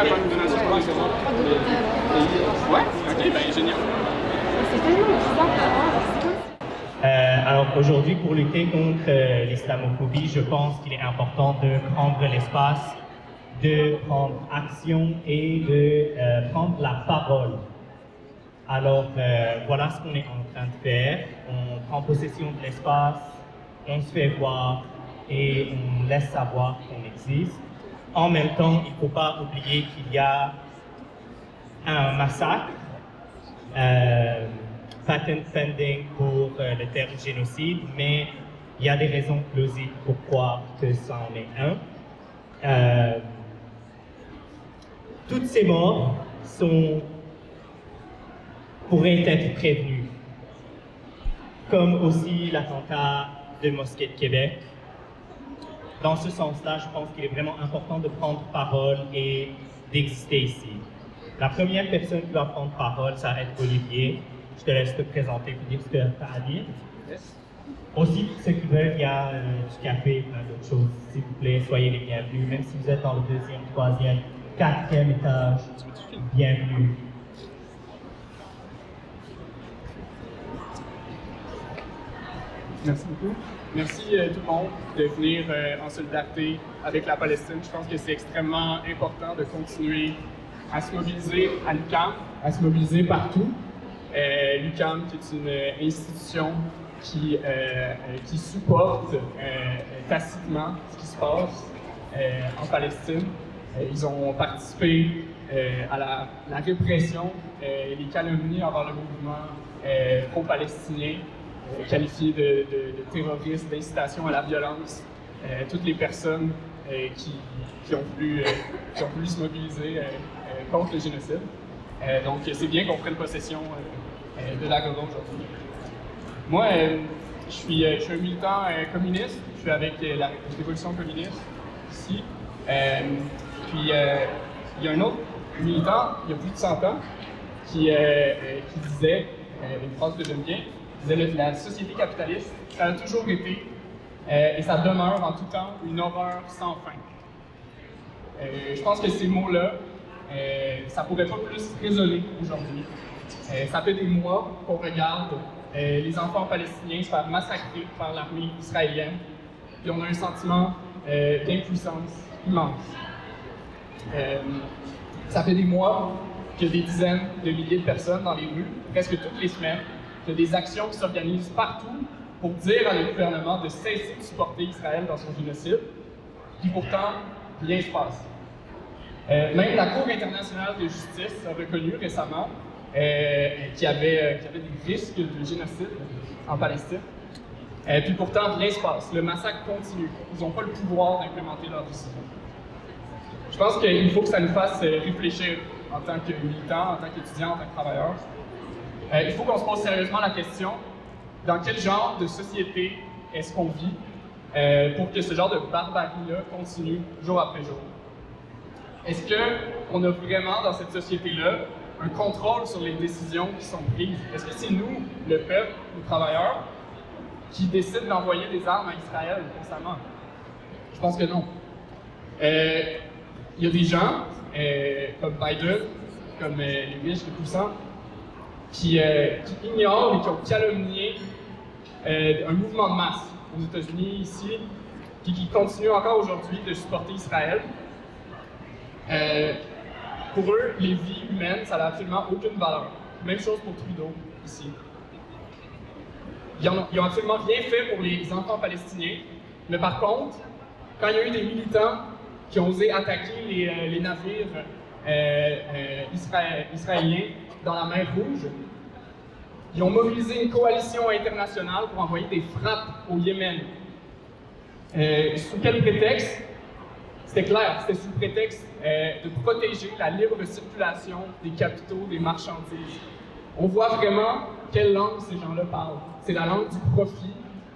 à faire une donation pour exemple? Ouais? Ok, ben génial. C'est tellement bizarre. Alors aujourd'hui, pour lutter contre l'islamophobie, je pense qu'il est important de prendre l'espace, de prendre action et de prendre la parole. Alors voilà ce qu'on est en train de faire. On prend possession de l'espace, on se fait voir et on laisse savoir qu'on existe. En même temps, il ne faut pas oublier qu'il y a un massacre, patent pending pour le terme génocide, mais il y a des raisons plausibles pour croire que ça en est un. Toutes ces morts pourraient être prévenues, comme aussi l'attentat de Mosquée de Québec. Dans ce sens-là, je pense qu'il est vraiment important de prendre parole et d'exister ici. La première personne qui va prendre parole, ça va être Olivier. Je te laisse te présenter pour dire ce que tu as à dire. Yes. Aussi, pour ceux qui veulent, il y a du café et plein d'autres choses. S'il vous plaît, soyez les bienvenus. Même si vous êtes dans le 2e, 3e, 4e étage, bienvenue. Merci beaucoup. Merci tout le monde de venir en solidarité avec la Palestine. Je pense que c'est extrêmement important de continuer à se mobiliser à l'UQAM, à se mobiliser partout. L'UQAM, qui est une institution qui supporte tacitement ce qui se passe en Palestine. Ils ont participé à la répression et les calomnies envers le mouvement pro-palestinien, qualifié de terroriste, d'incitation à la violence. Toutes les personnes qui ont voulu se mobiliser contre le génocide. Donc c'est bien qu'on prenne possession de l'Agora aujourd'hui. Moi, je suis un militant communiste, je suis avec la Révolution communiste ici. Puis il y a un autre militant, il y a plus de 100 ans, qui disait, une phrase que j'aime bien, il disait la société capitaliste, ça a toujours été, et ça demeure en tout temps, une horreur sans fin. Je pense que ces mots-là, ça pourrait pas plus résonner aujourd'hui. Ça fait des mois qu'on regarde les enfants palestiniens se faire massacrer par l'armée israélienne, puis on a un sentiment d'impuissance immense. Ça fait des mois qu'il y a des dizaines de milliers de personnes dans les rues, presque toutes les semaines, qu'il y a des actions qui s'organisent partout pour dire à le gouvernement de cesser de supporter Israël dans son génocide, puis pourtant, rien ne se passe. Même la Cour internationale de justice a reconnu récemment qu'il y avait des risques de génocide en Palestine. Puis pourtant, rien ne se passe. Le massacre continue. Ils n'ont pas le pouvoir d'implémenter leur décision. Je pense qu'il faut que ça nous fasse réfléchir en tant que militants, en tant qu'étudiants, en tant que travailleurs. Il faut qu'on se pose sérieusement la question, dans quel genre de société est-ce qu'on vit pour que ce genre de barbarie-là continue jour après jour? Est-ce qu'on a vraiment dans cette société-là un contrôle sur les décisions qui sont prises? Est-ce que c'est nous, le peuple, les travailleurs, qui décident d'envoyer des armes à Israël constamment? Je pense que non. Il y a des gens, comme Biden, comme les riches, les puissants, qui ignorent et qui ont calomnié un mouvement de masse aux États-Unis, ici, qui continue encore aujourd'hui de supporter Israël. Pour eux, les vies humaines, ça n'a absolument aucune valeur. Même chose pour Trudeau, ici. Ils n'ont absolument rien fait pour les enfants palestiniens, mais par contre, quand il y a eu des militants qui ont osé attaquer les navires israéliens dans la mer Rouge, ils ont mobilisé une coalition internationale pour envoyer des frappes au Yémen. Sous quel prétexte? C'était clair, c'était sous prétexte de protéger la libre circulation des capitaux, des marchandises. On voit vraiment quelle langue ces gens-là parlent. C'est la langue du profit.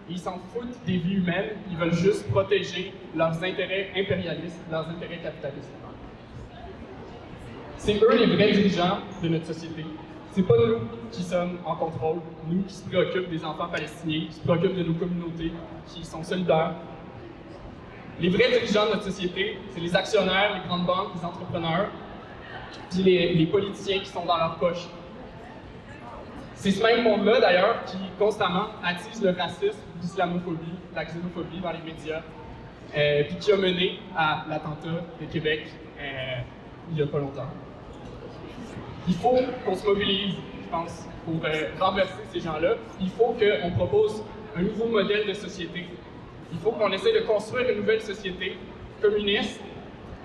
Ils s'en foutent des vies humaines, ils veulent juste protéger leurs intérêts impérialistes, leurs intérêts capitalistes. C'est eux les vrais dirigeants de notre société. C'est pas nous qui sommes en contrôle, nous qui se préoccupent des enfants palestiniens, qui se préoccupent de nos communautés, qui sont solidaires. Les vrais dirigeants de notre société, c'est les actionnaires, les grandes banques, les entrepreneurs puis les politiciens qui sont dans leur poche. C'est ce même monde-là, d'ailleurs, qui constamment attise le racisme, l'islamophobie, la xénophobie dans les médias, puis qui a mené à l'attentat de Québec il n'y a pas longtemps. Il faut qu'on se mobilise, je pense, pour renverser ces gens-là. Il faut qu'on propose un nouveau modèle de société. Il faut qu'on essaie de construire une nouvelle société communiste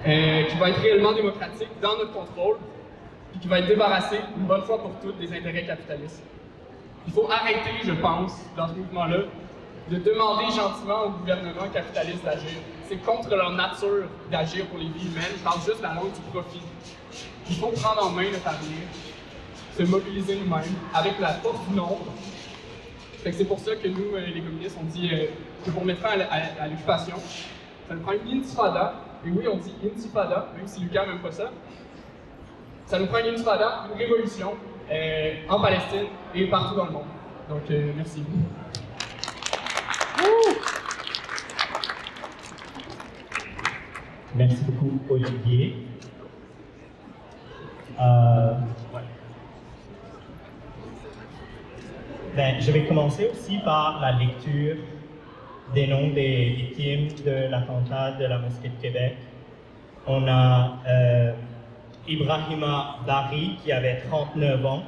qui va être réellement démocratique, dans notre contrôle, et qui va être débarrassée, une bonne fois pour toutes, des intérêts capitalistes. Il faut arrêter, je pense, dans ce mouvement-là, de demander gentiment au gouvernement capitaliste d'agir. C'est contre leur nature d'agir pour les vies humaines. Je parle juste de la langue du profit. Il faut prendre en main notre avenir, se mobiliser nous-mêmes avec la force du nombre. C'est pour ça que nous, les communistes, on dit que pour mettre fin à l'occupation, ça nous prend une intifada. Et oui, on dit intifada, même si Lucas n'aime pas ça. Ça nous prend une intifada, une révolution en Palestine et partout dans le monde. Donc, merci. Merci beaucoup, Olivier. Ouais. Je vais commencer aussi par la lecture des noms des victimes de l'attentat de la mosquée de Québec. On a Ibrahima Bari qui avait 39 ans.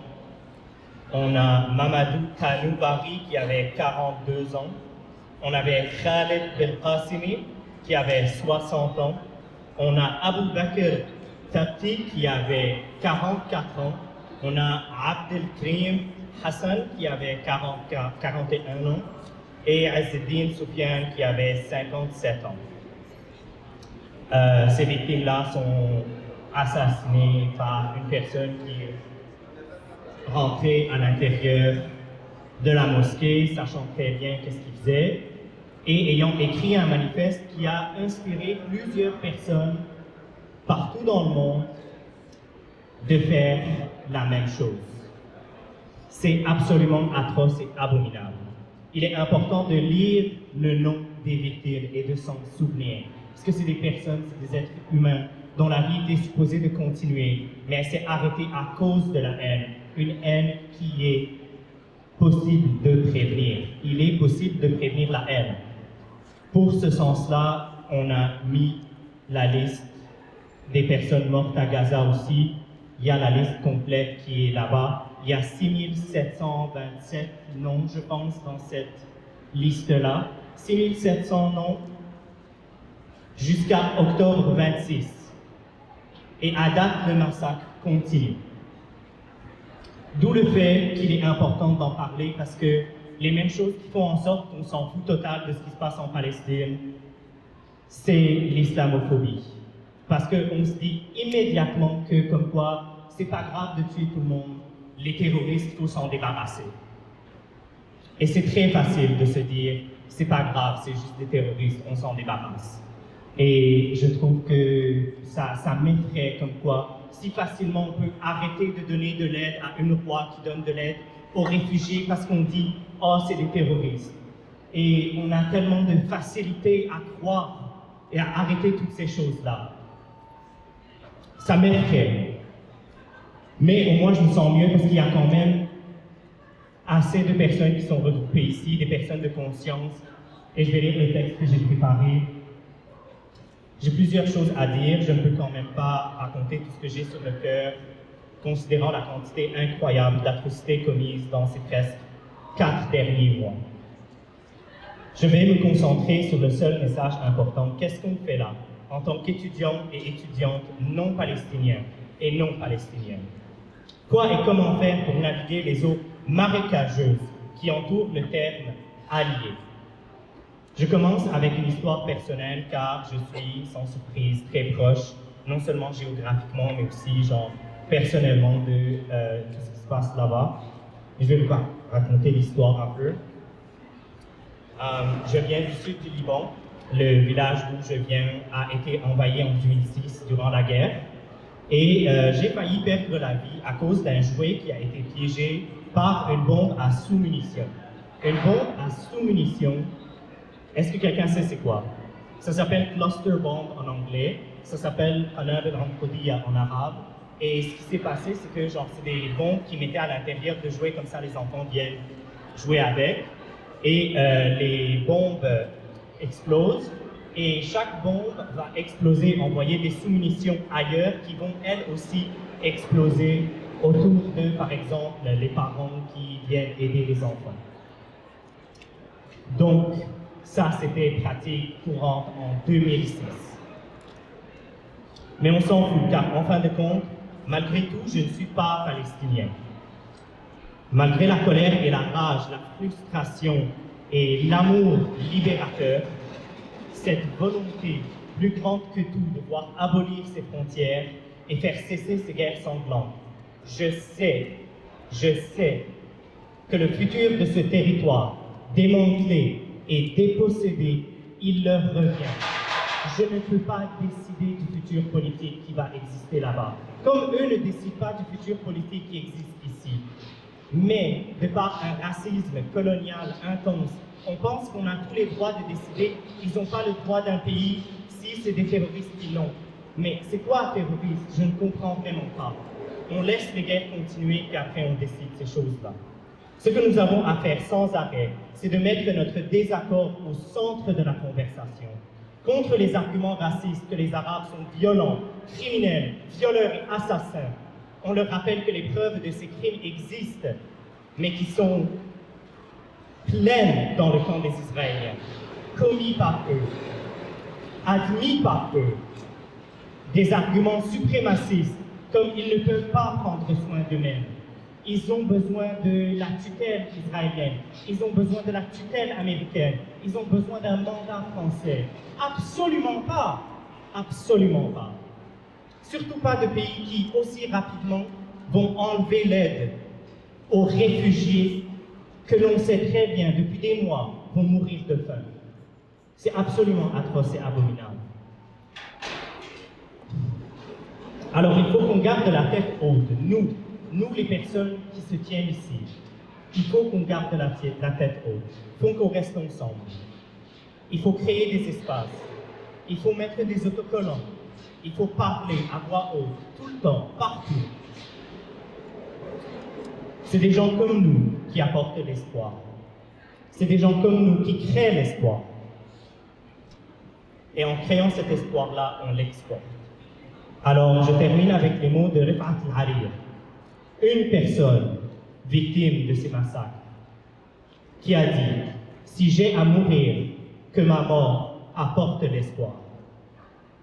On a Mamadou Kanou Bari qui avait 42 ans. On avait Khaled Belqasimi qui avait 60 ans. On a Abou Bakr Tabti qui avait 44 ans. On a Abdelkrim Hassan qui avait 41 ans. Et Azzeddine Soufiane qui avait 57 ans. Ces victimes-là sont assassinées par une personne qui est rentrée à l'intérieur de la mosquée, sachant très bien qu'est-ce qu'il faisait, et ayant écrit un manifeste qui a inspiré plusieurs personnes partout dans le monde de faire la même chose. C'est absolument atroce et abominable. Il est important de lire le nom des victimes et de s'en souvenir. Parce que c'est des personnes, c'est des êtres humains dont la vie était supposée de continuer, mais elle s'est arrêtée à cause de la haine. Une haine qui est possible de prévenir. Il est possible de prévenir la haine. Pour ce sens-là, on a mis la liste des personnes mortes à Gaza aussi. Il y a la liste complète qui est là-bas. Il y a 6727 noms, je pense, dans cette liste-là. 6700 noms jusqu'à octobre 26. Et à date, le massacre continue. D'où le fait qu'il est important d'en parler parce que les mêmes choses qui font en sorte qu'on s'en fout total de ce qui se passe en Palestine, c'est l'islamophobie. Parce qu'on se dit immédiatement que, comme quoi, c'est pas grave de tuer tout le monde, les terroristes, il faut s'en débarrasser. Et c'est très facile de se dire, c'est pas grave, c'est juste des terroristes, on s'en débarrasse. Et je trouve que ça m'effraie comme quoi, si facilement on peut arrêter de donner de l'aide à une roi qui donne de l'aide aux réfugiés parce qu'on dit « oh, c'est des terroristes ». Et on a tellement de facilité à croire et à arrêter toutes ces choses-là. Ça m'effraie. Mais au moins, je me sens mieux parce qu'il y a quand même assez de personnes qui sont regroupées ici, des personnes de conscience. Et je vais lire le texte que j'ai préparé. J'ai plusieurs choses à dire, je ne peux quand même pas raconter tout ce que j'ai sur le cœur, considérant la quantité incroyable d'atrocités commises dans ces presque 4 derniers mois. Je vais me concentrer sur le seul message important. Qu'est-ce qu'on fait là, en tant qu'étudiants et étudiantes non palestiniens et non palestiniennes? Quoi et comment faire pour naviguer les eaux marécageuses qui entourent le terme allié? Je commence avec une histoire personnelle car je suis, sans surprise, très proche, non seulement géographiquement, mais aussi personnellement de tout ce qui se passe là-bas. Et je vais vous raconter l'histoire un peu. Je viens du sud du Liban. Le village d'où je viens a été envahi en 2006 durant la guerre. Et j'ai failli perdre la vie à cause d'un jouet qui a été piégé par une bombe à sous-munitions. Une bombe à sous-munitions. Est-ce que quelqu'un sait c'est quoi? Ça s'appelle cluster bomb en anglais, ça s'appelle qanabel anqudiyya en arabe, Et ce qui s'est passé, c'est que genre, c'est des bombes qui mettaient à l'intérieur de jouets, comme ça les enfants viennent jouer avec. Et les bombes explosent. Et chaque bombe va exploser, envoyer des sous-munitions ailleurs qui vont elles aussi exploser autour de, par exemple, les parents qui viennent aider les enfants. Donc, ça, c'était pratique courante en 2006. Mais on s'en fout, car en fin de compte, malgré tout, je ne suis pas palestinien. Malgré la colère et la rage, la frustration et l'amour libérateur, cette volonté plus grande que tout de voir abolir ces frontières et faire cesser ces guerres sanglantes, je sais que le futur de ce territoire, démantelé et dépossédé, il leur revient. Je ne peux pas décider du futur politique qui va exister là-bas, comme eux ne décident pas du futur politique qui existe ici. Mais, de par un racisme colonial intense, on pense qu'on a tous les droits de décider. Ils n'ont pas le droit d'un pays si c'est des terroristes qui l'ont. Mais c'est quoi un terroriste? Je ne comprends vraiment pas. On laisse les guerres continuer et après on décide ces choses-là. Ce que nous avons à faire sans arrêt, c'est de mettre notre désaccord au centre de la conversation. Contre les arguments racistes que les Arabes sont violents, criminels, violeurs et assassins. On leur rappelle que les preuves de ces crimes existent, mais qui sont pleines dans le camp des Israéliens, commis par eux, admis par eux. Des arguments suprémacistes, comme ils ne peuvent pas prendre soin d'eux-mêmes. Ils ont besoin de la tutelle israélienne, ils ont besoin de la tutelle américaine, ils ont besoin d'un mandat français. Absolument pas, absolument pas. Surtout pas de pays qui, aussi rapidement, vont enlever l'aide aux réfugiés que l'on sait très bien, depuis des mois, vont mourir de faim. C'est absolument atroce et abominable. Alors il faut qu'on garde la tête haute, nous les personnes qui se tiennent ici. Il faut qu'on garde la tête haute, il faut qu'on reste ensemble. Il faut créer des espaces, il faut mettre des autocollants, il faut parler à voix haute, tout le temps, partout. C'est des gens comme nous qui apportent l'espoir. C'est des gens comme nous qui créent l'espoir. Et en créant cet espoir-là, on l'exporte. Alors, je termine avec les mots de Rifat al-Harir, une personne victime de ces massacres, qui a dit « Si j'ai à mourir, que ma mort apporte l'espoir. »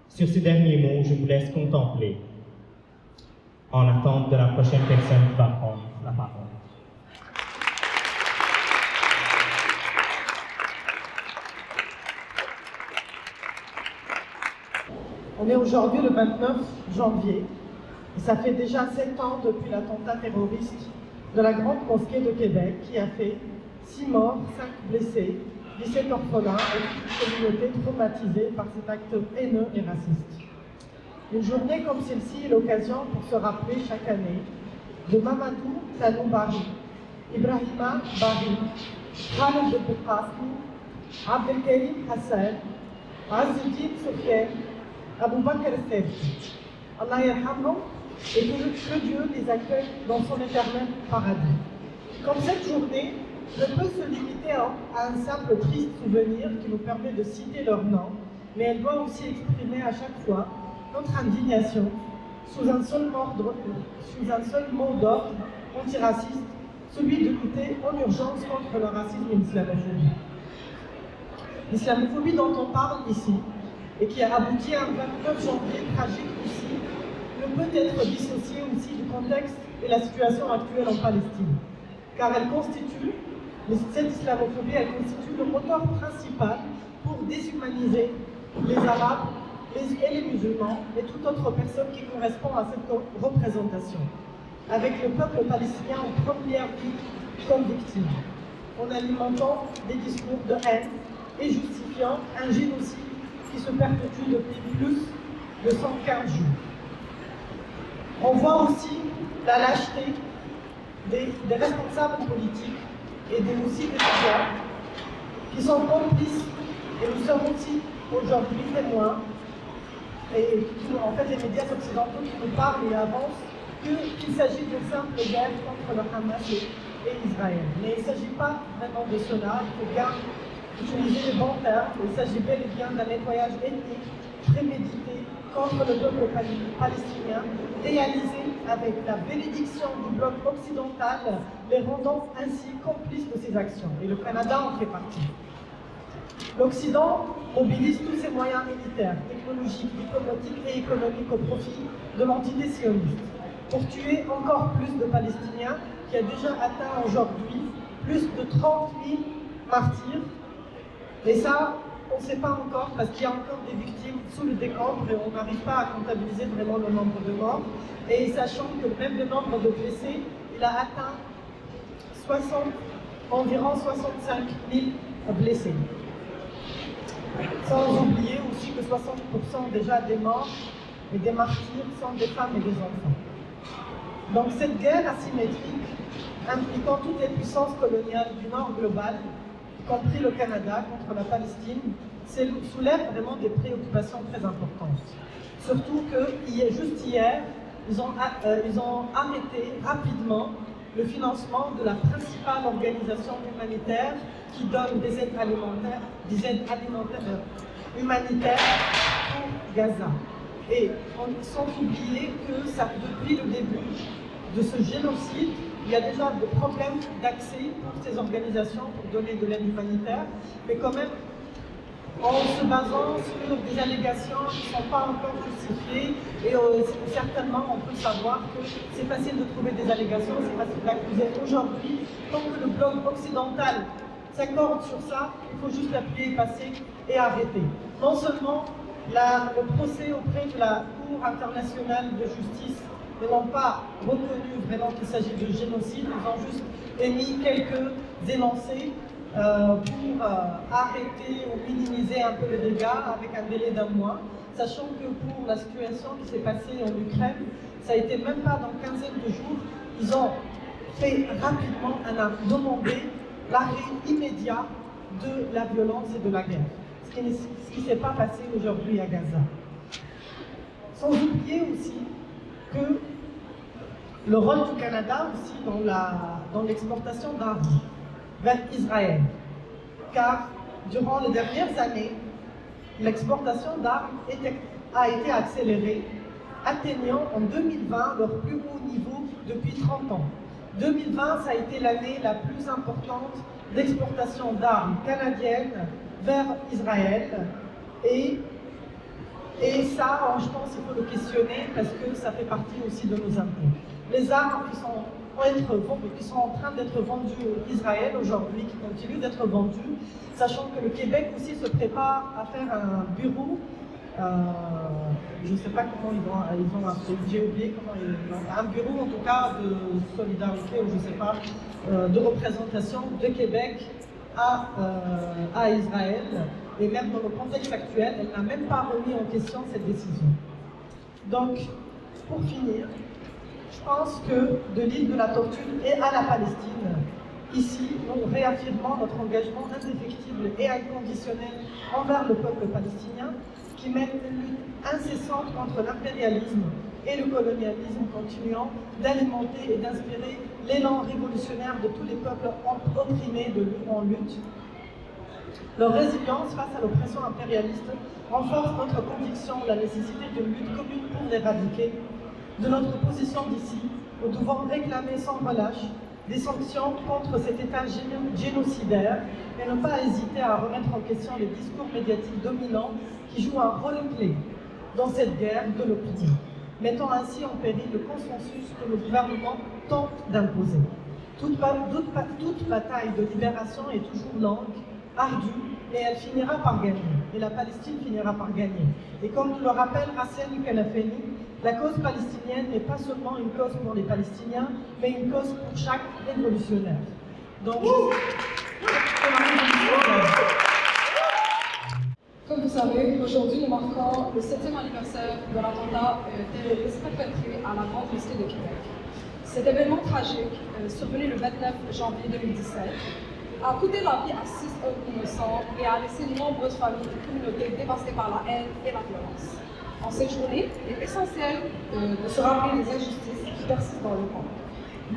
Sur ces derniers mots, je vous laisse contempler, en attente de la prochaine personne qui va prendre la parole. On est aujourd'hui le 29 janvier et ça fait déjà 7 ans depuis l'attentat terroriste de la Grande Mosquée de Québec qui a fait 6 morts, 5 blessés, 17 orphelins et toute une communauté traumatisée par cet acte haineux et raciste. Une journée comme celle-ci est l'occasion pour se rappeler chaque année de Mamadou Tanou Bari, Ibrahima Bari, Khaled Boukhasmi, Abdelkarim Hassan, Azzuddin Sofiane, Abou Bakr Sergi. Allah yarhamhum et que Dieu les accueille dans son éternel paradis. Comme cette journée ne peut se limiter à un simple triste souvenir qui nous permet de citer leur nom, mais elle doit aussi exprimer à chaque fois notre indignation sous un seul mot d'ordre antiraciste, celui de lutter en urgence contre le racisme et l'islamophobie. L'islamophobie dont on parle ici et qui a abouti à un 29 janvier tragique ici, ne peut être dissociée aussi du contexte et la situation actuelle en Palestine, car cette islamophobie, elle constitue le moteur principal pour déshumaniser les Arabes et les musulmans et toute autre personne qui correspond à cette représentation, avec le peuple palestinien en première ligne comme victime, en alimentant des discours de haine et justifiant un génocide qui se perpétue depuis plus de 115 jours. On voit aussi la lâcheté des responsables politiques et aussi des médias qui sont complices, et nous sommes aussi aujourd'hui témoins et en fait les médias occidentaux qui nous parlent et avancent qu'il s'agit d'une simple guerre contre le Hamas et Israël. Mais il ne s'agit pas vraiment de cela, il faut bien utiliser les bons termes. Il s'agit bel et bien d'un nettoyage ethnique prémédité contre le peuple palestinien, réalisé avec la bénédiction du bloc occidental, les rendant ainsi complices de ces actions. Et le Canada en fait partie. L'Occident mobilise tous ses moyens militaires, technologiques, diplomatiques et économiques au profit de l'entité sioniste, pour tuer encore plus de Palestiniens, qui a déjà atteint aujourd'hui plus de 30 000 martyrs. Et ça, on ne sait pas encore, parce qu'il y a encore des victimes sous le décombre et on n'arrive pas à comptabiliser vraiment le nombre de morts. Et sachant que même le nombre de blessés, il a atteint environ 65 000 blessés. Sans oublier aussi que 60% déjà des morts et des martyrs sont des femmes et des enfants. Donc cette guerre asymétrique, impliquant toutes les puissances coloniales du Nord global, y compris le Canada, contre la Palestine, soulève vraiment des préoccupations très importantes. Surtout que juste hier, ils ont arrêté rapidement le financement de la principale organisation humanitaire qui donne des aides alimentaires humanitaires pour Gaza. Et sans oublier que depuis le début de ce génocide, il y a déjà des problèmes d'accès pour ces organisations pour donner de l'aide humanitaire, mais quand même en se basant sur des allégations qui ne sont pas encore justifiées, et certainement on peut savoir que c'est facile de trouver des allégations, c'est facile d'accuser. Aujourd'hui, tant que le bloc occidental s'accorde sur ça, il faut juste l'appuyer, passer et arrêter. Non seulement le procès auprès de la Cour internationale de justice ne l'ont pas reconnu vraiment qu'il s'agit de génocide, ils ont juste émis quelques énoncés pour arrêter ou minimiser un peu les dégâts avec un délai d'1 mois, sachant que pour la situation qui s'est passée en Ukraine, ça a été même pas dans une quinzaine de jours, ils ont fait rapidement demandé l'arrêt immédiat de la violence et de la guerre, ce qui ne s'est pas passé aujourd'hui à Gaza. Sans oublier aussi que le rôle du Canada aussi dans l'exportation d'armes vers Israël, car durant les dernières années, l'exportation d'armes a été accélérée, atteignant en 2020 leur plus haut niveau depuis 30 ans. 2020, ça a été l'année la plus importante d'exportation d'armes canadiennes vers Israël, et ça, je pense qu'il faut le questionner parce que ça fait partie aussi de nos impôts. Les armes qui sont en train d'être vendues à Israël aujourd'hui, qui continuent d'être vendues, sachant que le Québec aussi se prépare à faire un bureau, je ne sais pas comment ils ont appelé, j'ai oublié comment un bureau en tout cas de solidarité, ou je ne sais pas, de représentation de Québec à Israël. Et même dans le contexte actuel, elle n'a même pas remis en question cette décision. Donc, pour finir, je pense que de l'île de la Tortue et à la Palestine, ici, nous réaffirmons notre engagement indéfectible et inconditionnel envers le peuple palestinien, qui mène une lutte incessante contre l'impérialisme et le colonialisme, continuant d'alimenter et d'inspirer l'élan révolutionnaire de tous les peuples opprimés en lutte. Leur résilience face à l'oppression impérialiste renforce notre conviction de la nécessité d'une lutte commune pour l'éradiquer. De notre position d'ici, nous devons réclamer sans relâche des sanctions contre cet État génocidaire et ne pas hésiter à remettre en question les discours médiatiques dominants qui jouent un rôle clé dans cette guerre de l'opinion, mettant ainsi en péril le consensus que le gouvernement tente d'imposer. Toute bataille de libération est toujours longue, ardue, et elle finira par gagner. Et la Palestine finira par gagner. Et comme nous le rappelle Hassan Kanafeni, la cause palestinienne n'est pas seulement une cause pour les Palestiniens, mais une cause pour chaque révolutionnaire. Donc, comme vous savez, aujourd'hui nous marquons le 7e anniversaire de l'attentat terroriste perpétré à la Grande Mosquée de Québec. Cet événement tragique, survenu le 29 janvier 2017, a coûté la vie à 6 hommes innocents et a laissé de nombreuses familles et communautés dévastées par la haine et la violence. En cette journée, il est essentiel de se rappeler des injustices qui persistent dans le monde.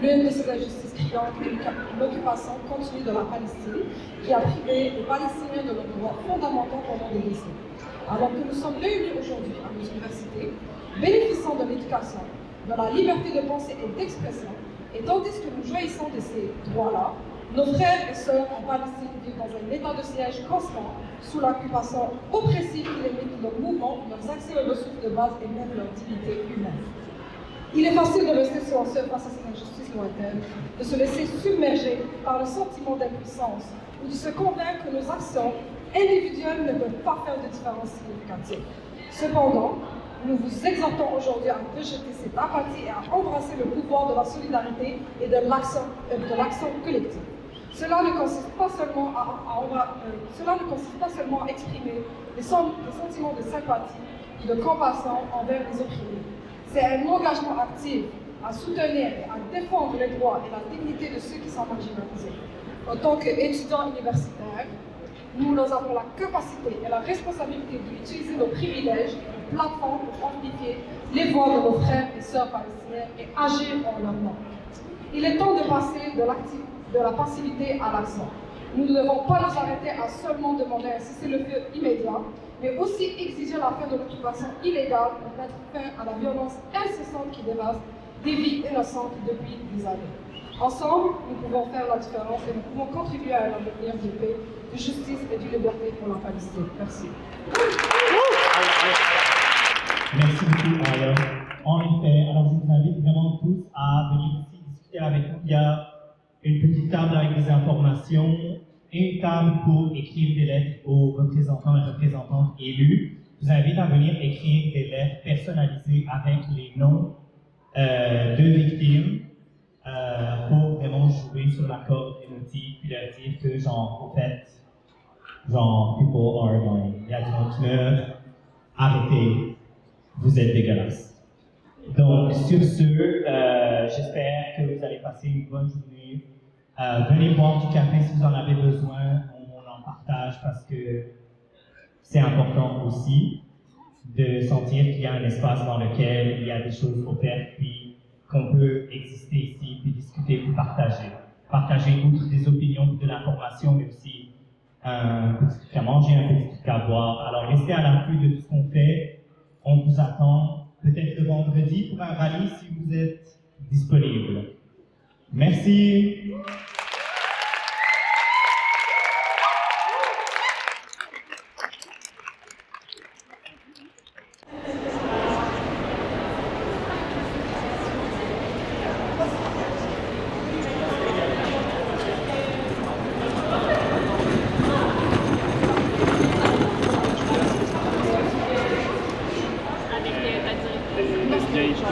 L'une de ces injustices criantes est l'occupation continue de la Palestine, qui a privé les Palestiniens de leurs droits fondamentaux pendant des décennies. Alors que nous sommes réunis aujourd'hui à nos universités, bénéficiant de l'éducation, de la liberté de pensée et d'expression, et tandis que nous jouissons de ces droits-là, nos frères et sœurs en Palestine vivent dans un état de siège constant, sous l'occupation oppressive qui limite leurs mouvements, leurs accès aux ressources de base et même leur dignité humaine. Il est facile de rester silencieux face à ces injustices lointaines, de se laisser submerger par le sentiment d'impuissance ou de se convaincre que nos actions individuelles ne peuvent pas faire de différence significative. Cependant, nous vous exhortons aujourd'hui à rejeter cette apathie et à embrasser le pouvoir de la solidarité et de l'action collective. Cela ne consiste pas seulement à exprimer des sentiments de sympathie et de compassion envers les opprimés. C'est un engagement actif à soutenir et à défendre les droits et la dignité de ceux qui sont marginalisés. En tant qu'étudiants universitaires, nous avons la capacité et la responsabilité d'utiliser nos privilèges et plateformes pour amplifier les voix de nos frères et sœurs palestiniens et agir en leur nom. Il est temps de passer de la passivité à l'action. Nous ne devons pas nous arrêter à seulement demander un cessez-le-feu immédiat, mais aussi exiger la fin de l'occupation illégale pour mettre fin à la violence incessante qui dévaste des vies innocentes depuis des années. Ensemble, nous pouvons faire la différence et nous pouvons contribuer à un avenir de paix, de justice et de liberté pour la Palestine. Merci. Merci beaucoup, Aya. En effet, alors je vous invite vraiment tous à venir ici discuter avec nous. Il y a une petite table avec des informations et une table pour écrire des lettres aux représentants et représentantes élus. Je vous invite à venir écrire des lettres personnalisées avec les noms de victimes pour vraiment jouer sur la corde émotive puis leur dire que, genre, au fait, genre, people are dying. Il y a des gens qui meurent. Arrêtez. Vous êtes dégueulasse. Donc, sur ce, j'espère que vous allez passer une bonne journée. Venez boire du café si vous en avez besoin. On en partage parce que c'est important aussi de sentir qu'il y a un espace dans lequel il y a des choses offertes, puis qu'on peut exister ici, puis discuter, puis partager. Partager outre des opinions, de l'information, mais aussi un petit truc à manger, un petit truc à boire. Alors, restez à l'affût de tout ce qu'on fait. On vous attend peut-être le vendredi pour un rallye si vous êtes disponible. Merci.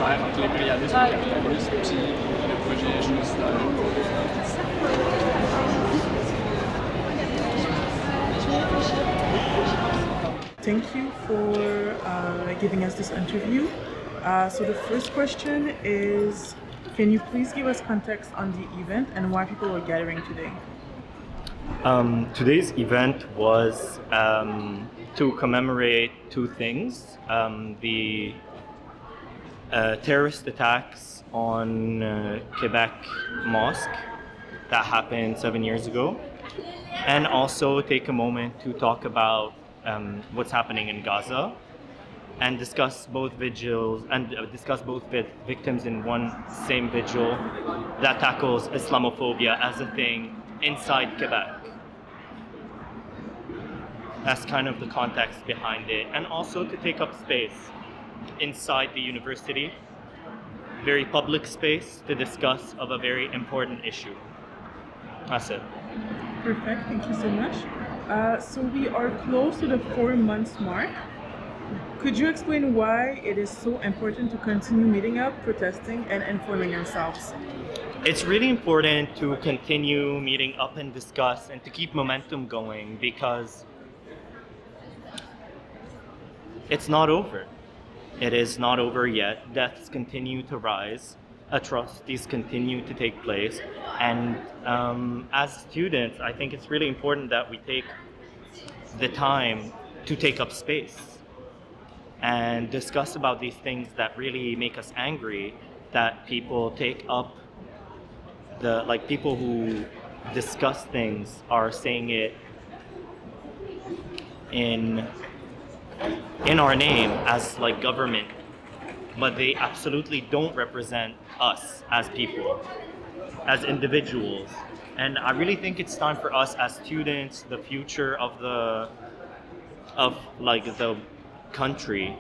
Entre l'impérialisme et le capitalisme, puis le projet génocidaire. Thank you for giving us this interview. So the first question is, can you please give us context on the event and why people were gathering today? Today's event was to commemorate two things. The terrorist attacks on Quebec Mosque that happened 7 years ago, and also take a moment to talk about what's happening in Gaza and discuss both vigils and discuss both victims in one same vigil that tackles Islamophobia as a thing inside Quebec. That's kind of the context behind it, and also to take up space inside the university, very public space to discuss of a very important issue. That's it. Perfect, thank you so much. So we are close to the 4 months mark. Could you explain why it is so important to continue meeting up, protesting, and informing yourselves? It's really important to continue meeting up and discuss and to keep momentum going because it's not over. It is not over yet. Deaths continue to rise. Atrocities continue to take place. And as students, I think it's really important that we take the time to take up space and discuss about these things that really make us angry, that people take up people who discuss things are saying it in our name as like government, but they absolutely don't represent us as people, as individuals. And I really think it's time for us as students, the future of the country,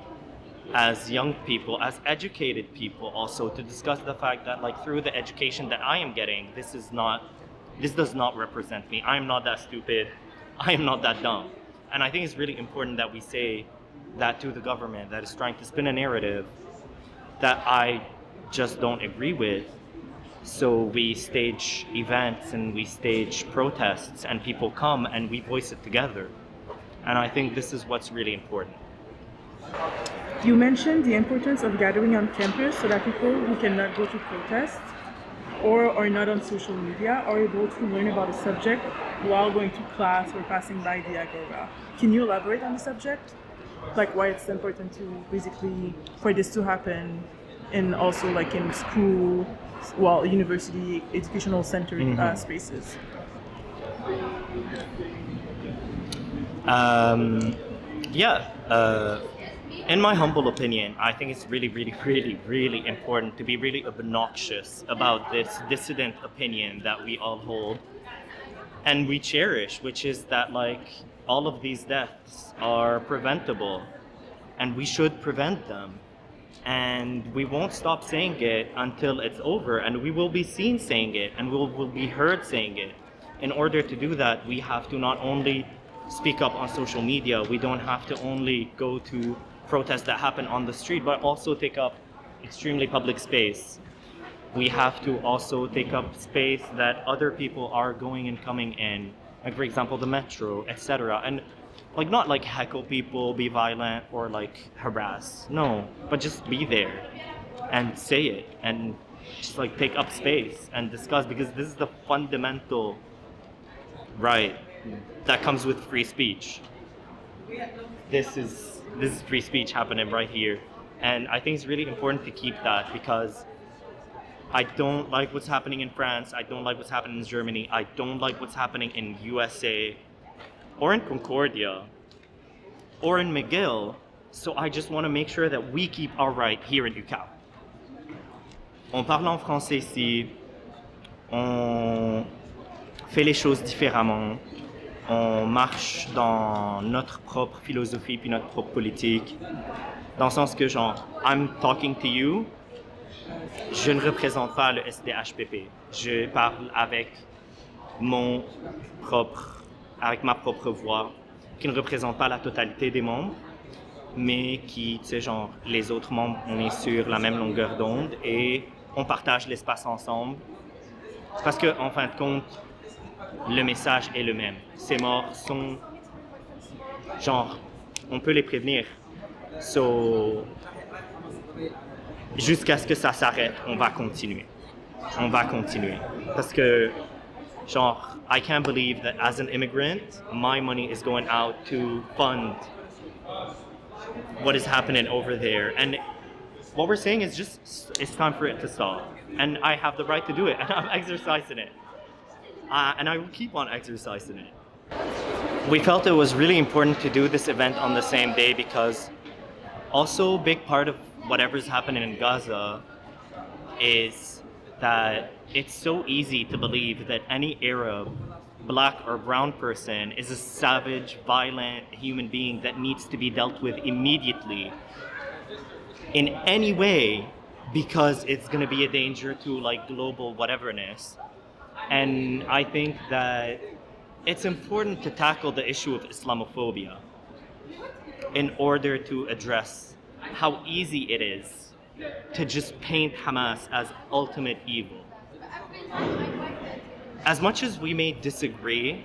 as young people, as educated people, also to discuss the fact that like through the education that I am getting, this does not represent me. I am not that stupid. I am not that dumb. And I think it's really important that we say that to the government that is trying to spin a narrative that I just don't agree with. So we stage events and we stage protests and people come and we voice it together. And I think this is what's really important. You mentioned the importance of gathering on campus so that people who cannot go to protests or are not on social media are able to learn about a subject while going to class or passing by the Agora. Can you elaborate on the subject? Like why it's important to basically for this to happen, and also like in school, university, educational center spaces? In my humble opinion, I think it's really, really, really, really important to be really obnoxious about this dissident opinion that we all hold and we cherish, which is that like all of these deaths are preventable and we should prevent them. And we won't stop saying it until it's over, and we will be seen saying it and we'll be heard saying it. In order to do that, we have to not only speak up on social media, we don't have to only go to protests that happen on the street, but also take up extremely public space. We have to also take up space that other people are going and coming in, like for example the metro, etc. And like not like heckle people, be violent or like harass, no, but just be there and say it and just like take up space and discuss, because this is the fundamental right that comes with free speech. This is free speech happening right here, and I think it's really important to keep that, because I don't like what's happening in France, I don't like what's happening in Germany, I don't like what's happening in USA or in Concordia or in McGill, so I just want to make sure that we keep our right here in UQAM. On parle en français ici, on fait les choses différemment, on marche dans notre propre philosophie puis notre propre politique, dans le sens que genre, I'm talking to you, je ne représente pas le SDHPP, je parle avec ma propre voix, qui ne représente pas la totalité des membres, mais qui, tu sais, genre, les autres membres, on est sur la même longueur d'onde et on partage l'espace ensemble, parce que en fin de compte, le message est le même. Ces morts sont, genre, on peut les prévenir. So, jusqu'à ce que ça s'arrête, on va continuer. On va continuer. Parce que, genre, I can't believe that as an immigrant, my money is going out to fund what is happening over there. And what we're saying is just, it's time for it to stop. And I have the right to do it, and I'm exercising it. And I will keep on exercising it. We felt it was really important to do this event on the same day because also a big part of whatever's happening in Gaza is that it's so easy to believe that any Arab, black or brown person is a savage, violent human being that needs to be dealt with immediately in any way because it's going to be a danger to like global whateverness. And I think that it's important to tackle the issue of Islamophobia in order to address how easy it is to just paint Hamas as ultimate evil. As much as we may disagree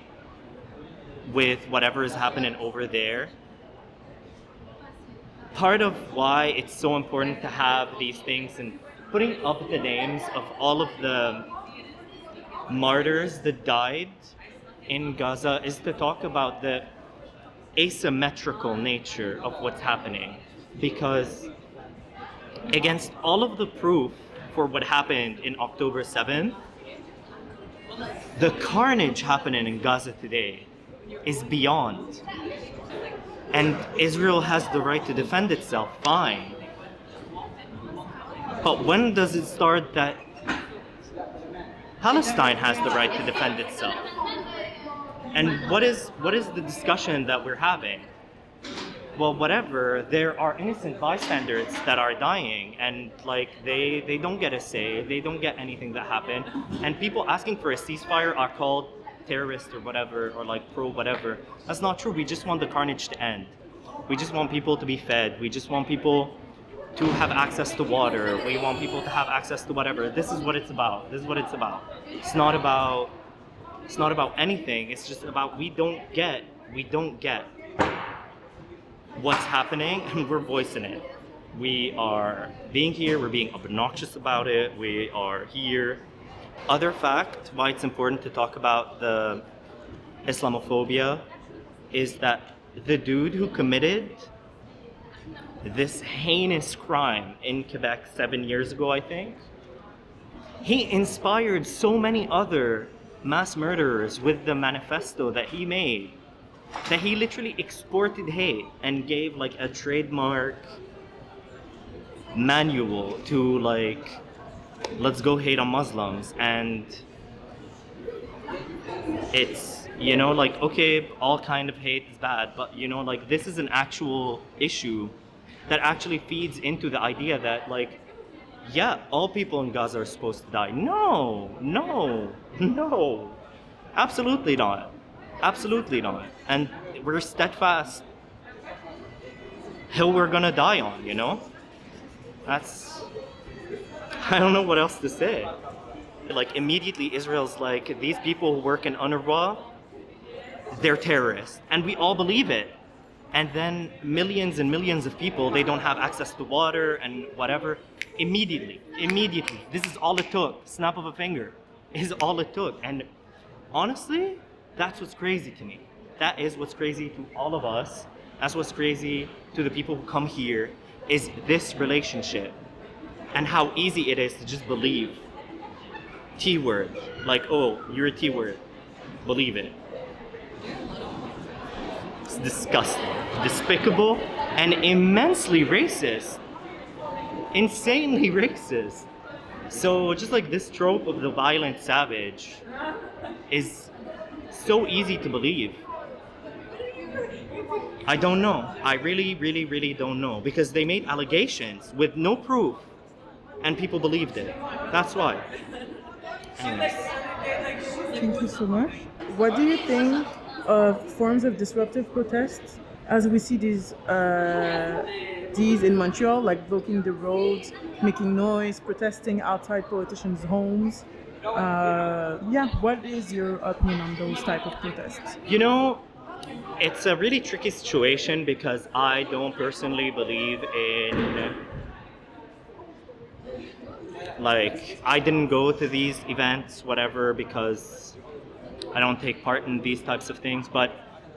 with whatever is happening over there, part of why it's so important to have these things and putting up the names of all of the martyrs that died in Gaza is to talk about the asymmetrical nature of what's happening. because against all of the proof for what happened in October 7th, the carnage happening in Gaza today is beyond. And Israel has the right to defend itself, fine. But when does it start that Palestine has the right to defend itself? And what is the discussion that we're having? Well, whatever, there are innocent bystanders that are dying, and like they don't get a say, they don't get anything that happened, and people asking for a ceasefire are called terrorists or whatever, or like pro whatever. That's not true. We just want the carnage to end. We just want people to be fed. We just want people to have access to water. We want people to have access to whatever. This is what it's about. This is what it's about. It's not about anything. It's just about we don't get what's happening, and we're voicing it. We are being here, we're being obnoxious about it, we are here. Other fact why it's important to talk about the Islamophobia is that the dude who committed this heinous crime in Quebec 7 years ago, I think, he inspired so many other mass murderers with the manifesto that he made, that he literally exported hate and gave like a trademark manual to like, let's go hate on Muslims. And it's, you know, like, okay, all kind of hate is bad, but you know, like this is an actual issue that actually feeds into the idea that like, yeah, all people in Gaza are supposed to die. No, absolutely not. Absolutely not. And we're steadfast hill we're gonna die on, you know? That's, I don't know what else to say. Like immediately Israel's like, these people who work in UNRWA, they're terrorists. And we all believe it. And then millions and millions of people, they don't have access to water and whatever. Immediately. This is all it took. Snap of a finger is all it took. And honestly, that's what's crazy to me. That is what's crazy to all of us. That's what's crazy to the people who come here, is this relationship and how easy it is to just believe T-word. Like, oh, you're a T-word. Believe it. It's disgusting, despicable, and immensely racist. Insanely racist. So just like this trope of the violent savage is so easy to believe. I don't know. I really don't know, because they made allegations with no proof and people believed it. That's why. Anyways. Thank you so much. What do you think of forms of disruptive protests as we see these in Montreal, like blocking the roads, making noise, protesting outside politicians' homes? What is your opinion on those type of protests? You know, it's a really tricky situation because I don't personally believe in, like, I didn't go to these events, whatever, because I don't take part in these types of things. But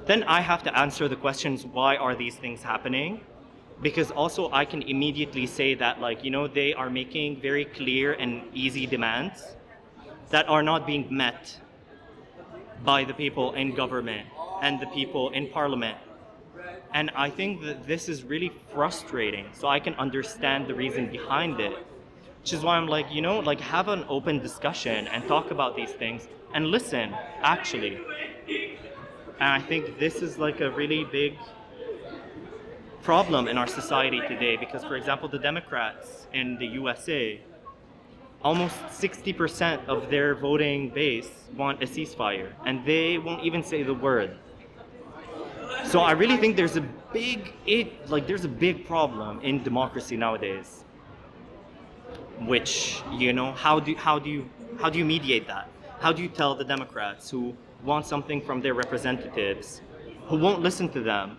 then I have to answer the questions, why are these things happening? Because also I can immediately say that, like, you know, they are making very clear and easy demands that are not being met by the people in government and the people in parliament. And I think that this is really frustrating. So I can understand the reason behind it, which is why I'm like, you know, like, have an open discussion and talk about these things and listen, actually. And I think this is like a really big problem in our society today, because, for example, the Democrats in the USA, almost 60% of their voting base want a ceasefire, and they won't even say the word. So I really think there's a big problem in democracy nowadays. Which, you know, how do you mediate that? How do you tell the Democrats who want something from their representatives, who won't listen to them,